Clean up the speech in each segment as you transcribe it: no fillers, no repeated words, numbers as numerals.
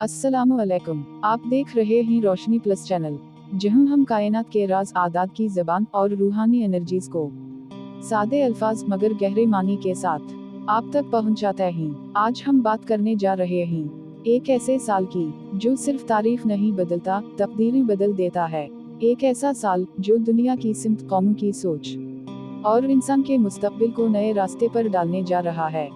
अस्सलामुअलैकुम। आप देख रहे हैं रोशनी प्लस चैनल, जहां हम कायनात के राज आदात की ज़बान और रूहानी एनर्जीज को सादे अल्फाज मगर गहरे मानी के साथ आप तक पहुंचाते हैं। आज हम बात करने जा रहे हैं एक ऐसे साल की जो सिर्फ तारीख नहीं बदलता, तकदीरें बदल देता है। एक ऐसा साल जो दुनिया की सिमत, कौम की सोच और इंसान के मुस्तकबिल को नए रास्ते पर डालने जा रहा है।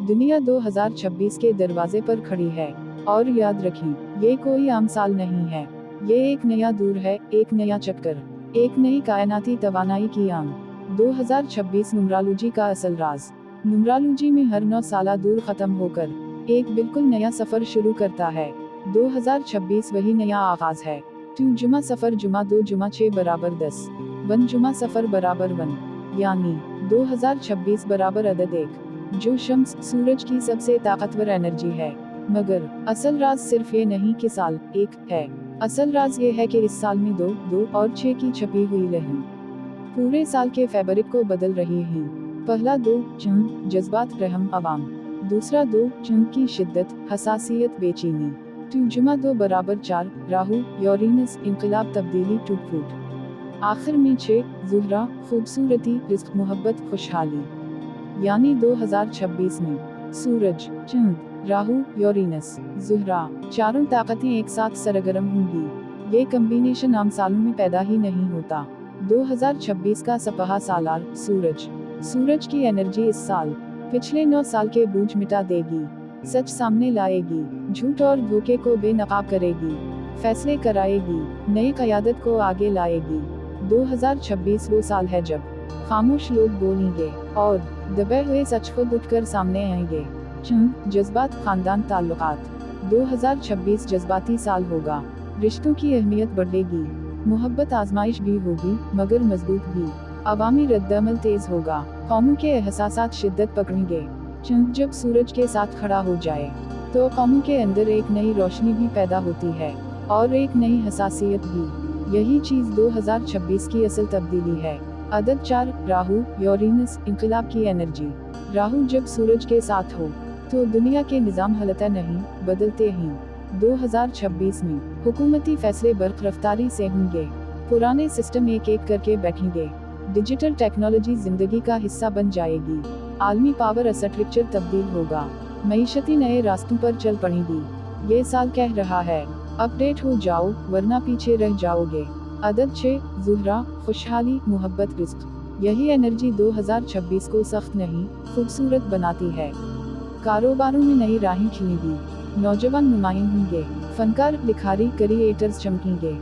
दुनिया 2026 के दरवाजे पर खड़ी है और याद रखें, ये कोई आम साल नहीं है। ये एक नया दौर है, एक नया चक्कर, एक नई कायनाती तवानाई की आम। 2026 नुमरालॉजी का असल राज। नुमरालॉजी में हर 9 साला दौर खत्म होकर एक बिल्कुल नया सफर शुरू करता है। 2026 वही नया आगाज है। 2 जुमा सफर जुमा 2 जुमा 6 बराबर 10, 1 जुमा सफर बराबर 1, यानी 2026 बराबर अदद 1, जो शम्स सूरज की सबसे ताकतवर एनर्जी है। मगर असल राज सिर्फ ये नहीं कि साल एक है। असल राज ये है कि इस साल में 2, 2 और 6 की छपी हुई लहर पूरे साल के फैब्रिक को बदल रही है। पहला 2 चंद जज्बात, रहम, अवाम। दूसरा 2 चंद की शिद्दत, हसासियत, बेचैनी। 2 जुमा 2 बराबर 4, राहु, यूरेनस, इंकलाब, तब्दीली, टूट फूट। आखिर में 6 ज़ुहरा, खूबसूरती, रिज़्क़, मोहब्बत, खुशहाली। यानी 2026 में सूरज, चंद, राहु, यूरेनस, ज़ुहरा, चारों ताकतें एक साथ सरगर्म होंगी। ये कम्बिनेशन आम सालों में पैदा ही नहीं होता। 2026 का सपहा सालार सूरज। सूरज की एनर्जी इस साल पिछले 9 साल के बोझ मिटा देगी, सच सामने लाएगी, झूठ और धोखे को बेनकाब करेगी, फैसले कराएगी, नई क़यादत को आगे लाएगी। 2026 वो साल है जब खामोश लोग बोलेंगे और दबे हुए सच खुद उठकर सामने आएंगे। चंद जज्बात, खानदान, ताल्लुकात। 2026 जज्बाती साल होगा। रिश्तों की अहमियत बढ़ेगी, मोहब्बत आजमाइश भी होगी मगर मजबूत भी। अवामी रद्दअमल तेज होगा, कौमों के एहसासात शिद्दत पकड़ेंगे। चंद जब सूरज के साथ खड़ा हो जाए तो कौमों के अंदर एक नई रोशनी भी पैदा होती है और एक नई हसासियत भी। यही चीज़ 2026 की असल तब्दीली है। अदद 4 राहु, यूरेनस, इंकलाब की एनर्जी। राहु जब सूरज के साथ हो तो दुनिया के निज़ाम हलता नहीं, बदलते हैं। 2026 में हुकूमती फैसले बर्क रफ्तारी से होंगे, पुराने सिस्टम एक एक करके बैठेंगे, डिजिटल टेक्नोलॉजी जिंदगी का हिस्सा बन जाएगी, आलमी पावर अस्ट्रक्चर तब्दील होगा, मईशती नए रास्तों पर चल पड़ेगी। ये साल कह रहा है, अपडेट हो जाओ वरना पीछे रह जाओगे। अदद 6 ज़ुहरा, खुशहाली, मोहब्बत, रिज़्क़। यही एनर्जी 2026 को सख्त नहीं, खूबसूरत बनाती है। कारोबारों में नई राहें खिलेंगी, नौजवान नुमाइंद होंगे, फनकार, लिखारी, क्रिएटर्स चमकेंगे,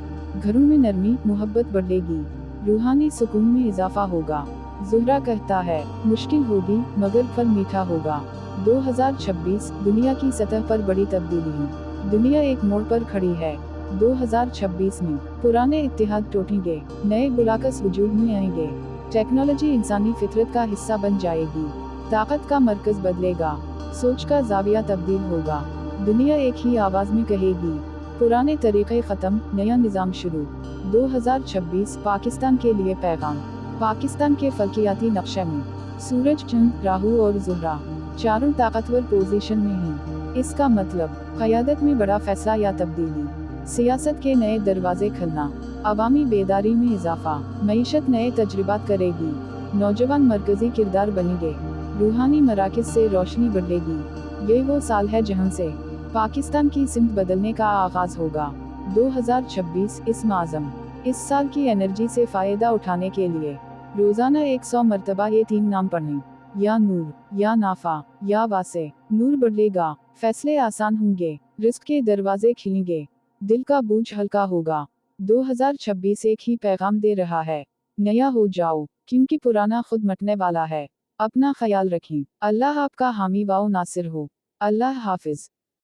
घरों में नरमी, मोहब्बत बढ़ेगी, रूहानी सुकून में इजाफा होगा। ज़ुहरा कहता है, मुश्किल होगी मगर फल मीठा होगा। 2026 दुनिया की सतह पर बड़ी तब्दीली है। दुनिया एक मोड़ पर खड़ी है। 2026 में पुराने इत्तेहाद टूटेंगे, नए बुलाकस वजूद में आएंगे, टेक्नोलॉजी इंसानी फितरत का हिस्सा बन जाएगी, ताकत का मरकज बदलेगा, सोच का जाविया तब्दील होगा। दुनिया एक ही आवाज़ में कहेगी, पुराने तरीक़े ख़त्म, नया निज़ाम शुरू। 2026 पाकिस्तान के लिए पैगाम। पाकिस्तान के फल्कियाती नक्शे में सूरज, चंद, राहु और ज़ुहरा चारों ताकतवर पोजीशन में हैं। इसका मतलब क़यादत में बड़ा फैसला या तब्दीली, सियासत के नए दरवाजे खुलना, अवामी बेदारी में इजाफा, मईशत नए तजुर्बात करेगी, नौजवान मरकजी किरदार बनेंगे, रूहानी मराकज़ से रोशनी बढ़ेगी। ये वो साल है जहां से पाकिस्तान की सिमत बदलने का आगाज होगा। 2026 इस्म आज़म। इस साल की एनर्जी से फ़ायदा उठाने के लिए रोज़ाना 100 मरतबा ये 3 नाम पढ़ें, या नूर, या नाफा, या वासे। नूर बढ़ेगा, फैसले आसान होंगे, रिज़्क़ के दरवाजे खिलेंगे, दिल का बोझ हल्का होगा। 2026 एक ही पैगाम दे रहा है, नया हो जाओ क्योंकि पुराना खुद मटने वाला है। अपना ख्याल रखें। अल्लाह आपका हामी व नासिर हो। अल्लाह हाफिज़।